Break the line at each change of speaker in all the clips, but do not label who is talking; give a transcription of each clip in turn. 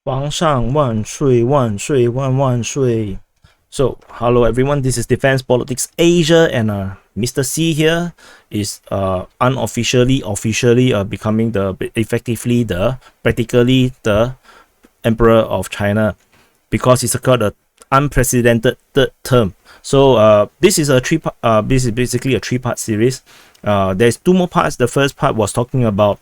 皇上万岁万岁万万岁. So, hello everyone, this is Defense Politics Asia, and Mr. C here is officially becoming practically the emperor of China, because he secured an unprecedented third term. So this is basically a three-part series. There's two more parts. The first part was talking about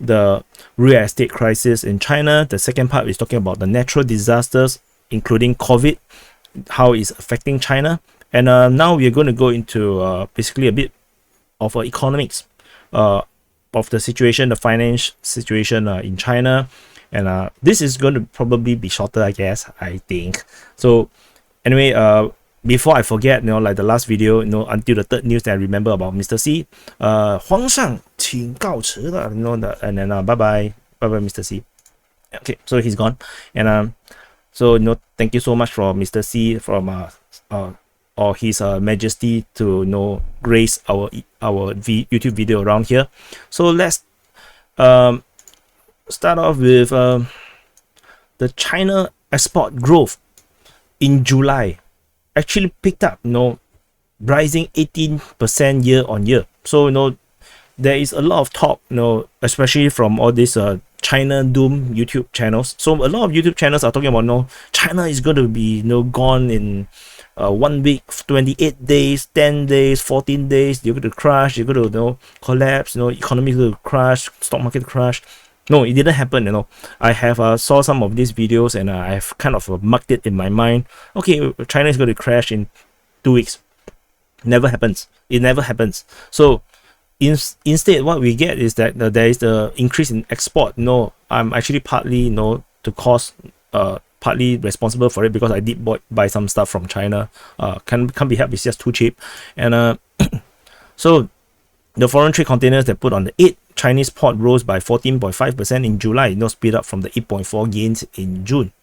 the real estate crisis in China. The second part is talking about the natural disasters, including COVID, how it's affecting China. And now we're going to go into basically a bit of economics of the situation, the finance situation in China. And this is going to probably be shorter, I guess, I think. So anyway, before I forget, like the last video, until the third news that I remember about Mr. C, 皇上请告辞了, and then bye bye Mr. C. Okay, so he's gone. And so thank you so much for Mr. C from or His Majesty to grace our YouTube video around here. So let's start off with the China export growth in July actually picked up, rising 18% year on year. So there is a lot of talk, especially from all these China Doom YouTube channels. So a lot of YouTube channels are talking about China is going to be gone in 1 week, 28 days, 10 days, 14 days. You're going to crash, you're going to collapse, economy is going to crash, stock market crash. No, it didn't happen. I have saw some of these videos, and I've kind of marked it in my mind. Okay, China is going to crash in 2 weeks. Never happens. It never happens. So instead, what we get is that there is the increase in export. I'm actually partly partly responsible for it, because I did buy some stuff from China. Can't be helped. It's just too cheap. And so the foreign trade containers that put on the 8 Chinese port rose by 14.5% in July, speed up from the 8.4 gains in June.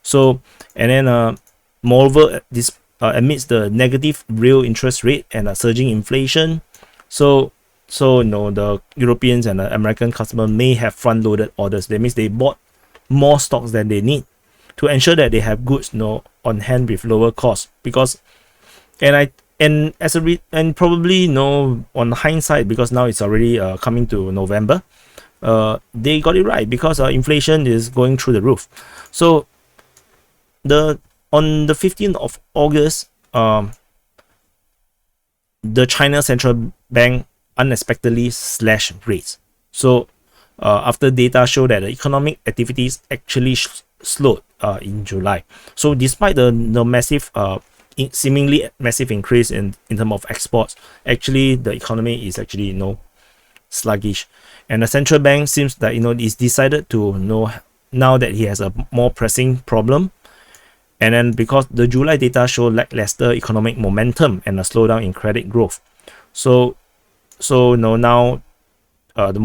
So, and then moreover, this amidst the negative real interest rate and surging inflation, so the Europeans and the American customer may have front-loaded orders. That means they bought more stocks than they need to ensure that they have goods on hand with lower cost. Because and probably on hindsight, because now it's already coming to November, they got it right, because inflation is going through the roof. So on the 15th of August, the China Central Bank unexpectedly slashed rates. So after data show that the economic activities actually slowed in July. So despite the massive seemingly massive increase in terms of exports, actually the economy is actually sluggish, and the central bank seems that is decided to now that he has a more pressing problem. And then because the July data show lackluster economic momentum and a slowdown in credit growth, so now the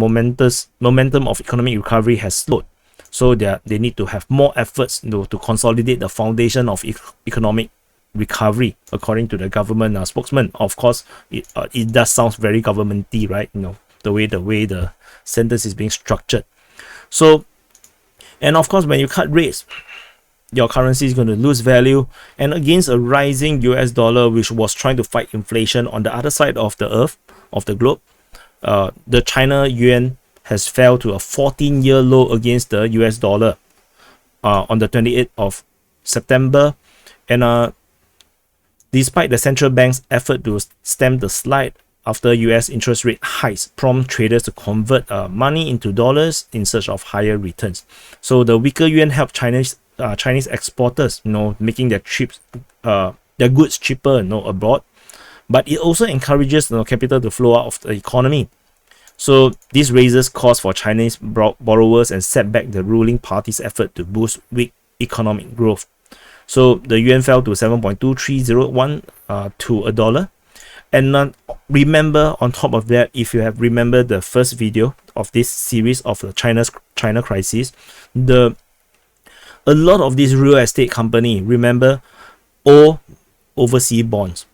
momentum of economic recovery has slowed. So they need to have more efforts to consolidate the foundation of economic recovery, according to the government spokesman. Of course, it does sound very governmenty, right? The way the sentence is being structured. So, and of course, when you cut rates, your currency is going to lose value, and against a rising US dollar, which was trying to fight inflation on the other side of the earth, of the globe, the China Yuan has fell to a 14-year low against the US dollar on the 28th of September. And despite the central bank's effort to stem the slide after US interest rate hikes prompt traders to convert money into dollars in search of higher returns. So the weaker yuan helped Chinese exporters, making their goods cheaper, abroad. But it also encourages capital to flow out of the economy. So this raises costs for Chinese borrowers and set back the ruling party's effort to boost weak economic growth. So the yuan fell to 7.2301 to a dollar. And remember, on top of that, if you have remembered the first video of this series of the China crisis, a lot of these real estate company, remember, owe overseas bonds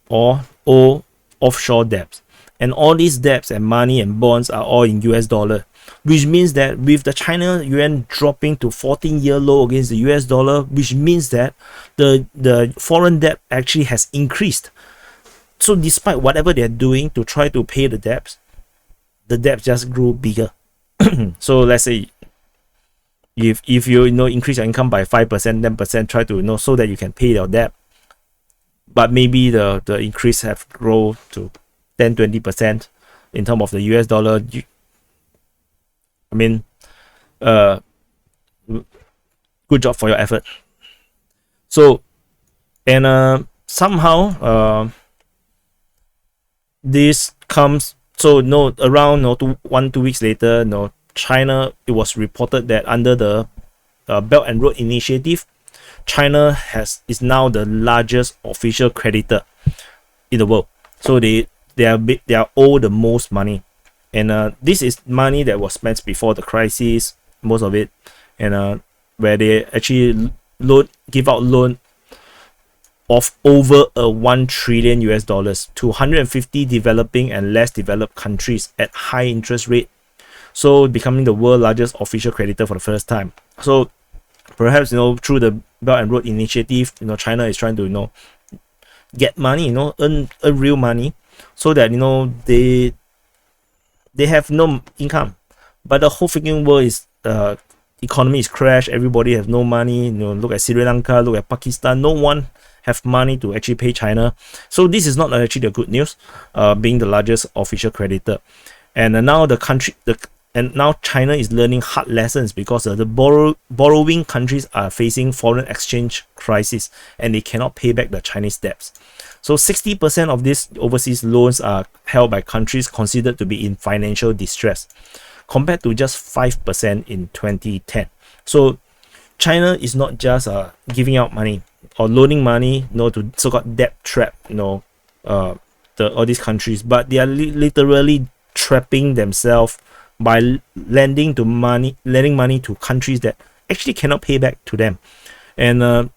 or owe offshore debts. And all these debts and money and bonds are all in US dollar. which means that with the China yuan dropping to 14-year low against the US dollar, which means that the foreign debt actually has increased. So despite whatever they're doing to try to pay the debts just grew bigger. So let's say if you increase your income by 5%, 10%, try to so that you can pay your debt, but maybe the increase have grown to 10-20% in terms of the US dollar. Good job for your effort. So, and somehow this comes, so around 1-2 weeks later, China, it was reported that under the Belt and Road Initiative, China is now the largest official creditor in the world. So they are owed the most money, and this is money that was spent before the crisis, most of it, and where they actually give out loan of over $1 trillion to 150 developing and less developed countries at high interest rate. So becoming the world's largest official creditor for the first time. So perhaps through the Belt and Road Initiative, China is trying to get money, earn real money, so that they have no income, but the whole freaking world is economy is crashed. Everybody has no money. Look at Sri Lanka, look at Pakistan. No one have money to actually pay China. So this is not actually the good news. Being the largest official creditor, and now now China is learning hard lessons, because the borrowing countries are facing foreign exchange crisis and they cannot pay back the Chinese debts. So 60% of these overseas loans are held by countries considered to be in financial distress, compared to just 5% in 2010. So China is not just giving out money or loaning money to so-called debt trap all these countries, but they are literally trapping themselves by lending money to countries that actually cannot pay back to them. And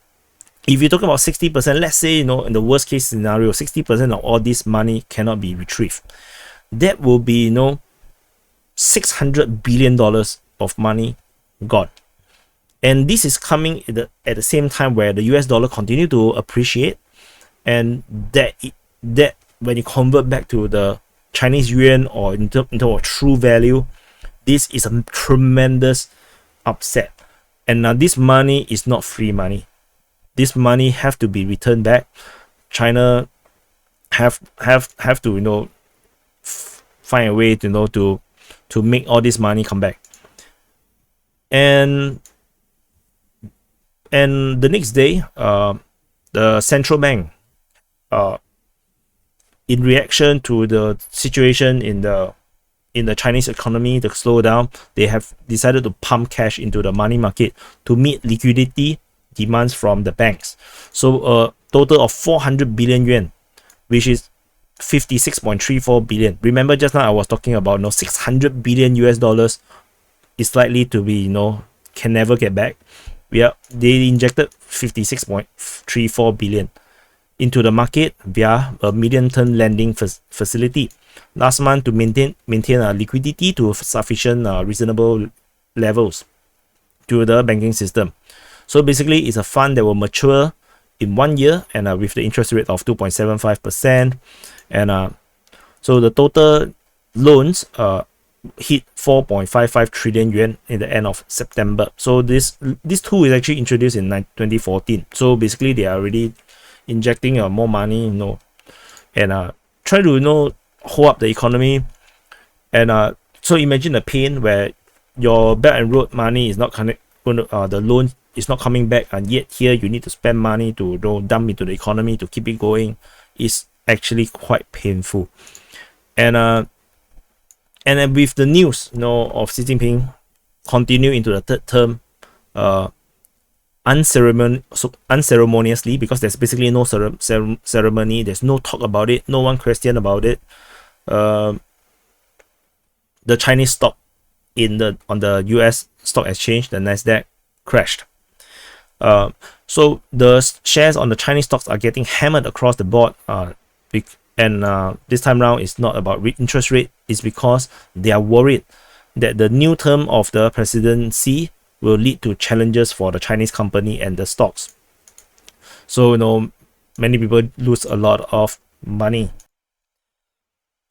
if you talk about 60%, let's say in the worst case scenario, 60% of all this money cannot be retrieved. That will be $600 billion of money gone. And this is coming at the same time where the US dollar continue to appreciate, and that when you convert back to the Chinese yuan or in terms of true value, this is a tremendous upset. And now this money is not free money. This money have to be returned back. China have to find a way to make all this money come back. And the next day, the central bank, in reaction to the situation in the Chinese economy, the slowdown, they have decided to pump cash into the money market to meet liquidity demands from the banks. So a total of 400 billion yuan, which is 56.34 billion. Remember just now I was talking about 600 billion US dollars is likely to be can never get back. They injected 56.34 billion into the market via a medium-term lending facility last month to maintain liquidity to sufficient reasonable levels to the banking system. So basically, it's a fund that will mature in 1 year, and with the interest rate of 2.75%, and so the total loans hit 4.55 trillion yuan in the end of September. So this tool is actually introduced in 2014. So basically, they are already injecting more money, and try to hold up the economy. And so imagine the pain where your Belt and Road money is not the loan is not coming back, and yet here you need to spend money to dump into the economy to keep it going. Is actually quite painful. And then with the news of Xi Jinping continue into the third term unceremoniously, because there's basically no ceremony, there's no talk about it, no one question about it. The Chinese stock on the US stock exchange, the Nasdaq, crashed. So the shares on the Chinese stocks are getting hammered across the board. And this time around, it's not about interest rate. It's because they are worried that the new term of the presidency will lead to challenges for the Chinese company and the stocks. So many people lose a lot of money,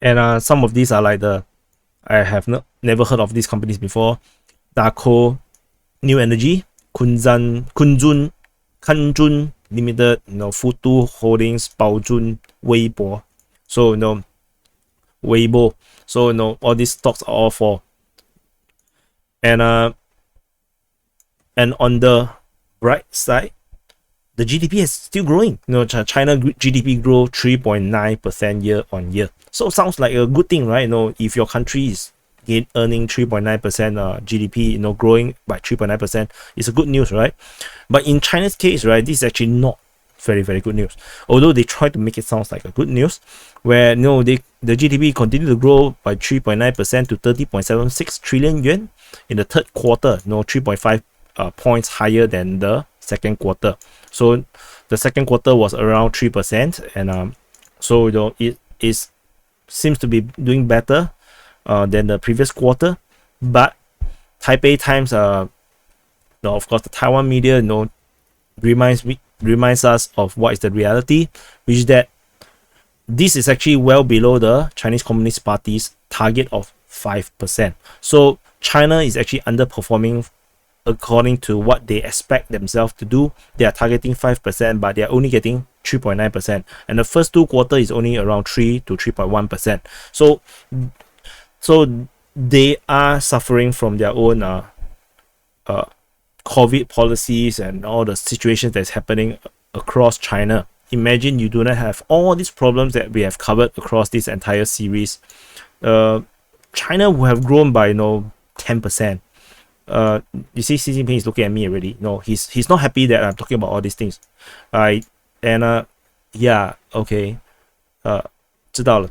and some of these are like I have never heard of these companies before: Daco, New Energy, Kunjun Limited, Futu Holdings, Baojun, Weibo. So Weibo. So all these stocks are all for. And on the bright side, the GDP is still growing. China GDP grow 3.9% year on year. So sounds like a good thing, right? If your country is earning 3.9% GDP, growing by 3.9%, it's a good news, right? But in China's case, right, this is actually not very, very good news. Although they try to make it sound like a good news, where the GDP continued to grow by 3.9% to 30.76 trillion yuan in the third quarter, 3.5 points higher than the second quarter. So the second quarter was around 3%, and so it seems to be doing better than the previous quarter. But Taipei Times, of course, the Taiwan media, reminds us of what is the reality, which is that this is actually well below the Chinese Communist Party's target of 5%. So China is actually underperforming according to what they expect themselves to do. They are targeting 5%, but they are only getting 3.9%. And the first two quarters is only around 3 to 3.1%. So they are suffering from their own COVID policies and all the situations that's happening across China. Imagine you do not have all these problems that we have covered across this entire series. China would have grown by 10%. You see, Xi Jinping is looking at me already. He's not happy that I'm talking about all these things. Yeah, okay. 知道了.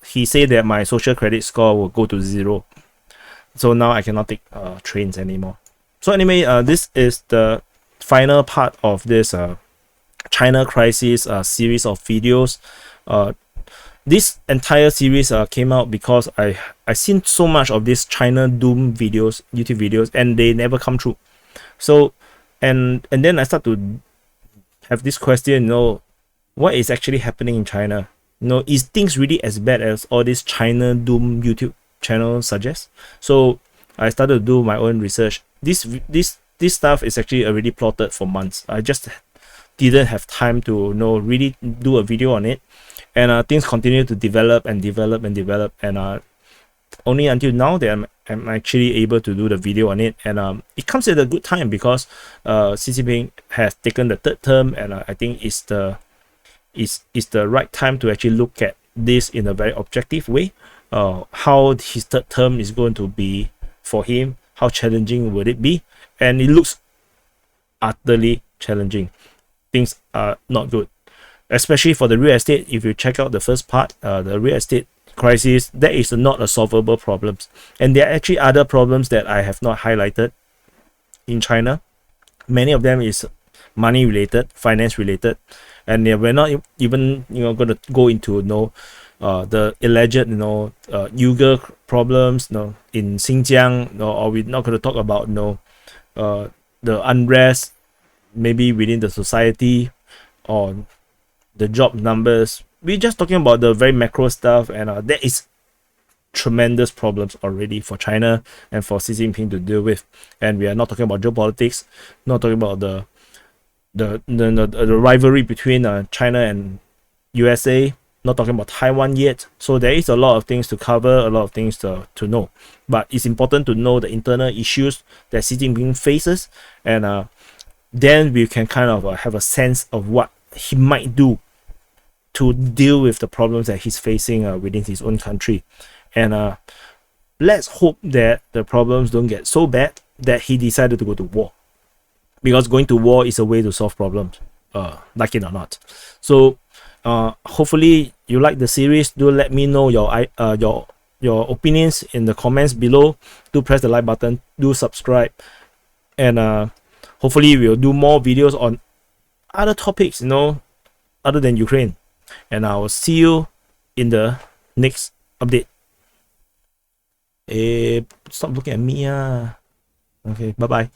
He said that my social credit score will go to 0. So now I cannot take trains anymore. So anyway, this is the final part of this China crisis series of videos. This entire series came out because I seen so much of this China doom videos, YouTube videos, and they never come true. So and then I start to have this question, what is actually happening in China? Is things really as bad as all this China doom YouTube channel suggests? So I started to do my own research. This stuff is actually already plotted for months. I just didn't have time to really do a video on it, and things continue to develop, and only until now that I'm actually able to do the video on it. And it comes at a good time because Xi Jinping has taken the third term, and I think it's the right time to actually look at this in a very objective way. How his third term is going to be for him, how challenging would it be? And it looks utterly challenging. Things are not good, especially for the real estate. If you check out the first part, the real estate crisis, that is not a solvable problem, and there are actually other problems that I have not highlighted in China. Many of them is money related, finance related, and we're not even going to go into the alleged Uyghur problems in Xinjiang, or we're not going to talk about the unrest maybe within the society or the job numbers. We're just talking about the very macro stuff, and there is tremendous problems already for China and for Xi Jinping to deal with. And we are not talking about geopolitics, not talking about the rivalry between China and USA, not talking about Taiwan yet. So there is a lot of things to cover, a lot of things to know. But it's important to know the internal issues that Xi Jinping faces, and then we can kind of have a sense of what he might do to deal with the problems that he's facing within his own country. And let's hope that the problems don't get so bad that he decided to go to war, because going to war is a way to solve problems, like it or not. So hopefully you like the series. Do let me know your opinions in the comments below. Do press the like button, do subscribe, and hopefully we'll do more videos on other topics, other than Ukraine. And I will see you in the next update. Stop looking at me. Okay, bye bye.